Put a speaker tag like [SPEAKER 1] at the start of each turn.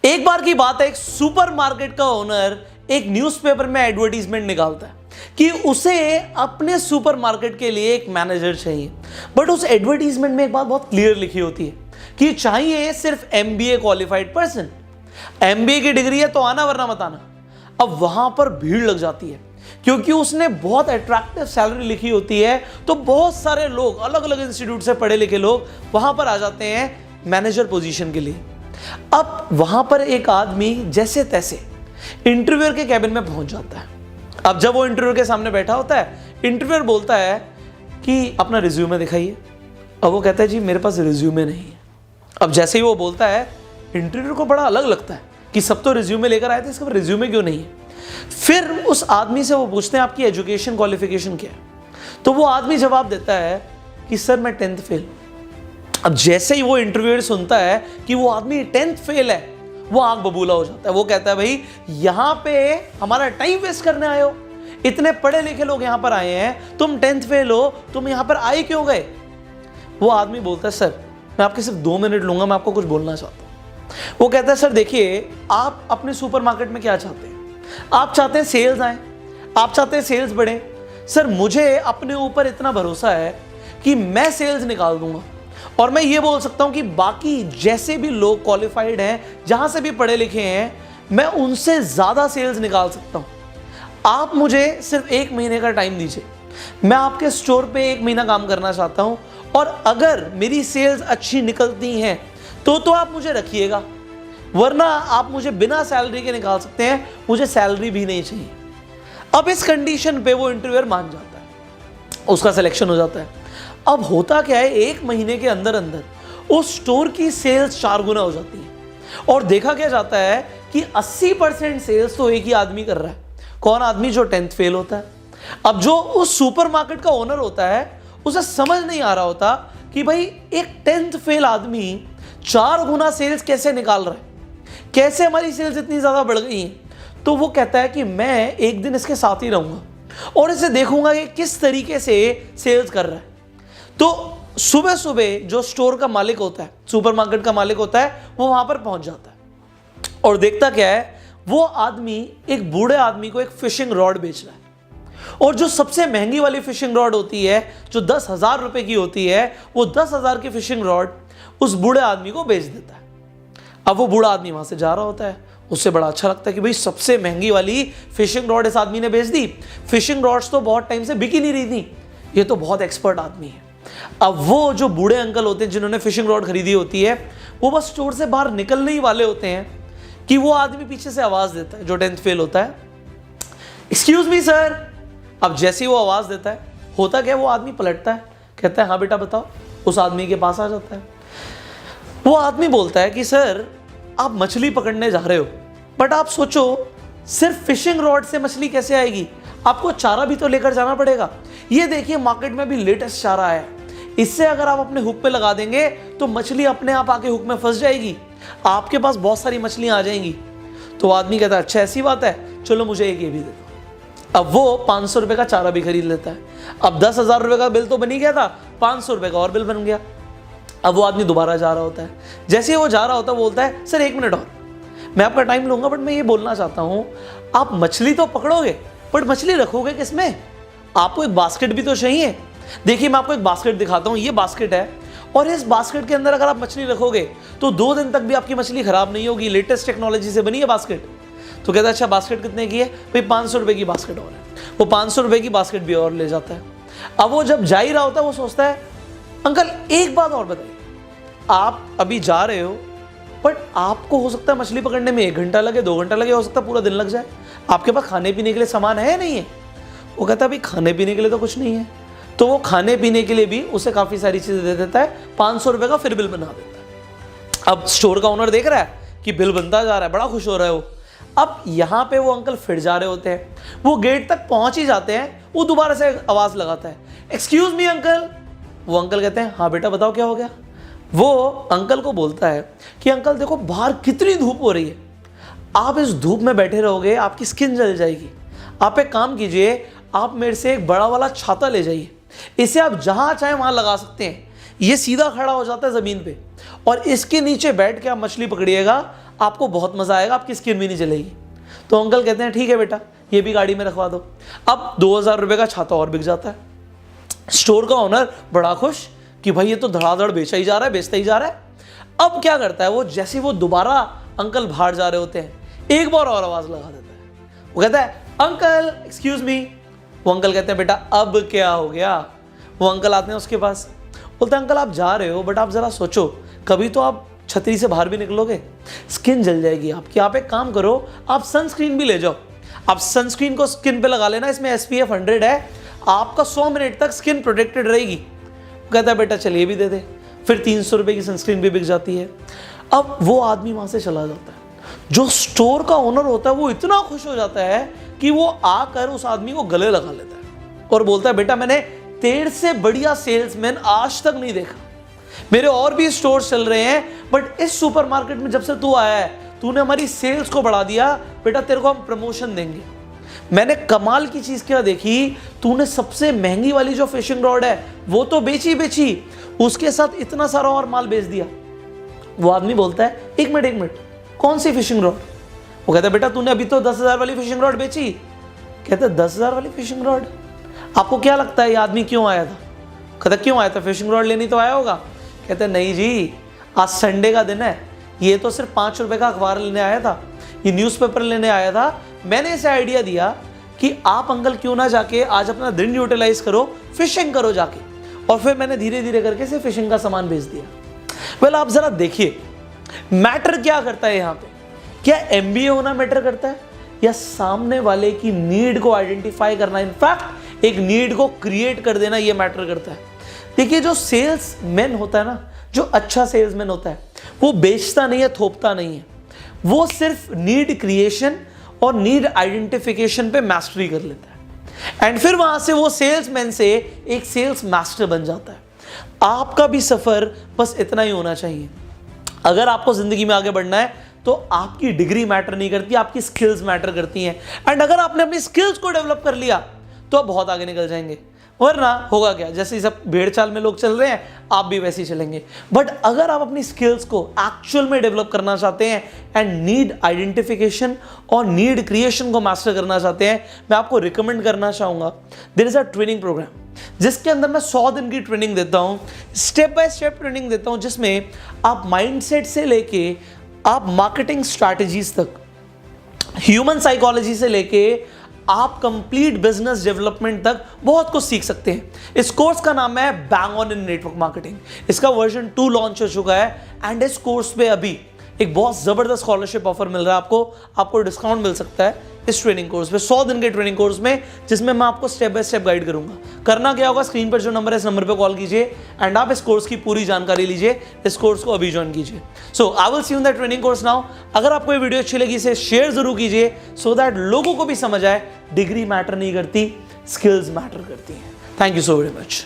[SPEAKER 1] एक बार की बात है, एक सुपरमार्केट का ओनर एक न्यूज़पेपर में एडवर्टीजमेंट निकालता है कि उसे अपने सुपरमार्केट के लिए एक मैनेजर चाहिए। बट उस एडवर्टीजमेंट में एक बात बहुत क्लियर लिखी होती है कि चाहिए सिर्फ एमबीए क्वालिफाइड पर्सन। एमबीए की डिग्री है तो आना, वरना मत आना। अब वहां पर भीड़ लग जाती है क्योंकि उसने बहुत अट्रैक्टिव सैलरी लिखी होती है, तो बहुत सारे लोग, अलग अलग इंस्टीट्यूट से पढ़े लिखे लोग वहां पर आ जाते हैं मैनेजर पोजीशन के लिए। अब वहां पर एक आदमी जैसे तैसे इंटरव्यूअर के कैबिन में पहुंच जाता है। अब जब वो इंटरव्यूअर के सामने बैठा होता है, इंटरव्यूअर बोलता है कि अपना रिज्यूमे दिखाइए। अब वो कहता है जी मेरे पास रिज्यूमे नहीं है। अब जैसे ही वो बोलता है, इंटरव्यूअर को बड़ा अलग लगता है कि सब तो रिज्यूमे लेकर आए थे, इसका रिज्यूमे क्यों नहीं है। फिर उस आदमी से वो पूछते हैं आपकी एजुकेशन क्वालिफिकेशन क्या है। तो वो आदमी जवाब देता है कि सर मैं 10th फेल। अब जैसे ही वो इंटरव्यूअर सुनता है कि वो आदमी 10th फेल है, वो आंख बबूला हो जाता है। वो कहता है भाई यहां पे हमारा टाइम वेस्ट करने आए हो, इतने पढ़े लिखे लोग यहां पर आए हैं, तुम 10th फेल हो, तुम यहां पर आए क्यों गए। वो आदमी बोलता है सर मैं आपके सिर्फ 2 मिनट लूंगा, मैं आपको कुछ बोलना चाहता हूं। वो कहता है सर देखिए, आप अपने सुपरमार्केट में क्या चाहते हैं? आप चाहते हैं सेल्स आए, आप चाहते हैं सेल्स बढ़े। सर मुझे अपने ऊपर इतना भरोसा है कि मैं सेल्स निकाल दूंगा, और मैं ये बोल सकता हूं कि बाकी जैसे भी लोग क्वालिफाइड हैं, जहां से भी पढ़े लिखे हैं, मैं उनसे ज्यादा सेल्स निकाल सकता हूं। आप मुझे सिर्फ 1 महीने का टाइम दीजिए, मैं आपके स्टोर पे 1 महीना काम करना चाहता हूं, और अगर मेरी सेल्स अच्छी निकलती हैं तो आप मुझे रखिएगा, वरना आप मुझे बिना सैलरी के निकाल सकते हैं, मुझे सैलरी भी नहीं चाहिए। अब इस कंडीशन पे वो इंटरव्यूअर मान जाता है, उसका सिलेक्शन हो जाता है। अब होता क्या है, 1 महीने के अंदर अंदर उस स्टोर की सेल्स 4 गुना हो जाती है, और देखा क्या जाता है कि 80% सेल्स तो एक ही आदमी कर रहा है। कौन आदमी? जो 10th फेल होता है। अब जो उस सुपरमार्केट का ओनर होता है, उसे समझ नहीं आ रहा होता कि भाई एक 10th फेल आदमी 4 गुना सेल्स कैसे निकाल रहा है, कैसे हमारी सेल्स इतनी ज्यादा बढ़ गई हैं। तो वो कहता है कि मैं एक दिन इसके साथ ही रहूंगा और इसे देखूंगा कि किस तरीके से सेल्स कर रहा है। तो सुबह सुबह जो स्टोर का मालिक होता है, सुपरमार्केट का मालिक होता है, वो वहां पर पहुंच जाता है और देखता क्या है, वो आदमी एक बूढ़े आदमी को एक फिशिंग रॉड बेच रहा है, और जो सबसे महंगी वाली फिशिंग रॉड होती है, जो 10,000 रुपए की होती है, वो 10,000 की फिशिंग रॉड उस बूढ़े आदमी को बेच देता है। अब वो बूढ़ा आदमी वहां से जा रहा होता है, उससे बड़ा अच्छा लगता है कि भाई सबसे महंगी वाली फिशिंग रॉड इस आदमी ने बेच दी। फिशिंग रॉड्स तो बहुत टाइम से बिक ही नहीं रही थी, ये तो बहुत एक्सपर्ट आदमी है। अब वो जो बूढ़े अंकल होते हैं जिन्होंने फिशिंग रॉड खरीदी होती है, वो बस स्टोर से बाहर निकलने ही वाले होते हैं कि वो आदमी पीछे से आवाज देता है, जो 10th फेल होता है, एक्सक्यूज मी सर। अब जैसे ही वो आवाज देता है, होता क्या है, वो आदमी पलटता है, कहता है हाँ बेटा बताओ। उस आदमी के पास आ जाता है। वो आदमी बोलता है कि सर आप मछली पकड़ने जा रहे हो, बट आप सोचो सिर्फ फिशिंग रॉड से मछली कैसे आएगी, आपको चारा भी तो लेकर जाना पड़ेगा। ये देखिए मार्केट में भी लेटेस्ट चारा है, इससे अगर आप अपने हुक पे लगा देंगे तो मछली अपने आप आके हुक में फंस जाएगी, आपके पास बहुत सारी मछलियां आ जाएंगी। तो आदमी कहता है अच्छा ऐसी बात है, चलो मुझे एक ये भी दे दो। अब वो 500 रुपए का चारा भी खरीद लेता है। अब 10,000 रुपए का बिल तो बन ही गया था, 500 रुपए का और बिल बन गया। अब वो आदमी दोबारा जा रहा होता है, जैसे ही वो जा रहा होता है, बोलता है सर 1 मिनट और, मैं आपका टाइम लूंगा, बट मैं ये बोलना चाहता हूं, आप मछली तो पकड़ोगे, बट मछली रखोगे किसमें? आपको एक बास्केट भी तो चाहिए। देखिए मैं आपको एक बास्केट दिखाता हूं, ये बास्केट है, और इस बास्केट के अंदर अगर आप मछली रखोगे तो 2 दिन तक भी आपकी मछली खराब नहीं होगी, लेटेस्ट टेक्नोलॉजी से बनी है बास्केट। तो कहता है अच्छा बास्केट कितने की है? भाई 500 रुपए की बास्केट और है। वो 500 रुपए की बास्केट भी और ले जाता है। अब वो जब जा ही रहा होता है, वो सोचता है अंकल एक बात और बताइए, आप अभी जा रहे हो, बट आपको हो सकता है मछली पकड़ने में 1 घंटा लगे, 2 घंटा लगे, हो सकता है पूरा दिन लग जाए, आपके पास खाने पीने के लिए सामान है या नहीं है? वो कहता है भाई खाने पीने के लिए तो कुछ नहीं है। तो वो खाने पीने के लिए भी उसे काफी सारी चीजें दे देता है, 500 रुपए का फिर बिल बना देता है। अब स्टोर का ओनर देख रहा है कि बिल बनता जा रहा है, बड़ा खुश हो रहा है वो। अब यहां पे वो अंकल फिर जा रहे होते हैं, वो गेट तक पहुंच ही जाते हैं, वो दोबारा से आवाज लगाता है एक्सक्यूज मी अंकल। वो अंकल कहते हैं हाँ बेटा बताओ क्या हो गया। वो अंकल को बोलता है कि अंकल देखो बाहर कितनी धूप हो रही है, आप इस धूप में बैठे रहोगे आपकी स्किन जल जाएगी, आप एक काम कीजिए, आप मेरे से एक बड़ा वाला छाता ले जाइए, इसे आप जहां चाहे वहां लगा सकते हैं, ये सीधा खड़ा हो जाता है जमीन पे, और इसके नीचे बैठ के आप मछली पकड़िएगा, आपको बहुत मजा आएगा, आपकी स्किन भी नहीं जलेगी। तो अंकल कहते हैं ठीक है बेटा, ये भी गाड़ी में रखवा दो। अब 2000 रुपये का छाता और बिक जाता है। स्टोर का ओनर बड़ा खुश कि भाई ये तो धड़ाधड़ बेचा ही जा रहा है, बेचता ही जा रहा है। अब क्या करता है वो, जैसे वो दोबारा अंकल बाहर जा रहे होते हैं, एक बार और आवाज लगा देता है। वो कहता है अंकल एक्सक्यूज मी। वो अंकल कहते हैं बेटा अब क्या हो गया। वो अंकल आते हैं उसके पास, बोलते हैं अंकल आप जा रहे हो बट आप जरा सोचो, कभी तो आप छतरी से बाहर भी निकलोगे, स्किन जल जाएगी आपकी। आप एक काम करो, आप सनस्क्रीन भी ले जाओ, आप सनस्क्रीन को स्किन पे लगा लेना, इसमें SPF 100 है, आपका 100 मिनट तक स्किन प्रोटेक्टेड रहेगी। कहता है बेटा चलिए भी दे दे। फिर 300 रुपये की सनस्क्रीन भी बिक जाती है। अब वो आदमी वहां से चला जाता है। जो स्टोर का ओनर होता है वो इतना खुश हो जाता है कि वो आकर उस आदमी को गले लगा लेता है और बोलता है बेटा मैंने तेरे से बढ़िया सेल्समैन आज तक नहीं देखा, मेरे और भी स्टोर चल रहे हैं बट इस सुपरमार्केट में जब से तू आया है तूने हमारी सेल्स को बढ़ा दिया, बेटा तेरे को हम प्रमोशन देंगे। मैंने कमाल की चीज क्या देखी, तूने सबसे महंगी वाली जो फिशिंग रॉड है वो तो बेची, उसके साथ इतना सारा और माल बेच दिया। वो आदमी बोलता है एक मिनट कौन सी फिशिंग रॉड? वो कहता है बेटा तूने अभी तो 10,000 वाली फिशिंग रॉड बेची। कहता है 10,000 वाली फिशिंग रॉड? आपको क्या लगता है ये आदमी क्यों आया था? कहता क्यों आया था, फिशिंग रॉड लेनी तो आया होगा। कहते नहीं जी, आज संडे का दिन है, ये तो सिर्फ 5 रुपए का अखबार लेने आया था, ये न्यूज़पेपर लेने आया था। मैंने इसे आइडिया दिया कि आप अंकल क्यों ना जाके आज अपना दिन यूटिलाइज करो, फिशिंग करो जाके, और फिर मैंने धीरे धीरे करके से फिशिंग का सामान बेच दिया। वेल आप जरा देखिए मैटर क्या करता है यहाँ पे, क्या MBA होना मैटर करता है या सामने वाले की नीड को आइडेंटिफाई करना, इनफैक्ट एक नीड को क्रिएट कर देना, ये मैटर करता है। देखिए जो सेल्समैन होता है ना, जो अच्छा सेल्समैन होता है वो बेचता नहीं है, थोपता नहीं है, वो सिर्फ नीड क्रिएशन और नीड आइडेंटिफिकेशन पे मास्टरी कर लेता है एंड फिर वहां से वो सेल्समैन से एक सेल्स मास्टर बन जाता है। आपका भी सफर बस इतना ही होना चाहिए। अगर आपको जिंदगी में आगे बढ़ना है तो आपकी डिग्री मैटर नहीं करती, आपकी स्किल्स मैटर करती हैं एंड अगर आपने अपनी स्किल्स को डेवलप कर लिया तो आप बहुत आगे निकल जाएंगे। वरना होगा क्या, जैसे सब भेड़ चाल में लोग चल रहे हैं आप भी वैसे ही चलेंगे। बट अगर आप अपनी स्किल्स को एक्चुअल में डेवलप करना चाहते हैं एंड नीड आइडेंटिफिकेशन और नीड क्रिएशन को मास्टर करना चाहते हैं, मैं आपको रिकमेंड करना चाहूंगा there is a training programme जिसके अंदर मैं 100 दिन की ट्रेनिंग देता हूं, स्टेप बाय स्टेप ट्रेनिंग देता हूं, जिसमें आप माइंडसेट से लेके आप मार्केटिंग स्ट्रैटेजीज तक, ह्यूमन साइकोलॉजी से लेके आप कंप्लीट बिजनेस डेवलपमेंट तक बहुत कुछ सीख सकते हैं। इस कोर्स का नाम है bang on in network marketing. इसका वर्जन 2 लॉन्च हो चुका है एंड इस कोर्स पे अभी एक बहुत जबरदस्त स्कॉलरशिप ऑफर मिल रहा है। आपको डिस्काउंट मिल सकता है इस ट्रेनिंग कोर्स पे, 100 दिन के ट्रेनिंग कोर्स में, जिसमें मैं आपको स्टेप बाय स्टेप गाइड करूंगा। करना क्या होगा, स्क्रीन पर जो नंबर है इस नंबर पे कॉल कीजिए एंड आप इस कोर्स की पूरी जानकारी लीजिए, इस कोर्स को अभी ज्वाइन कीजिए। So I will see you in the training course now. अगर आपको ये वीडियो अच्छी लगी इसे शेयर जरूर कीजिए सो दैट लोगों को भी समझ आए डिग्री मैटर नहीं करती, स्किल्स मैटर करती हैं। Thank you so very much.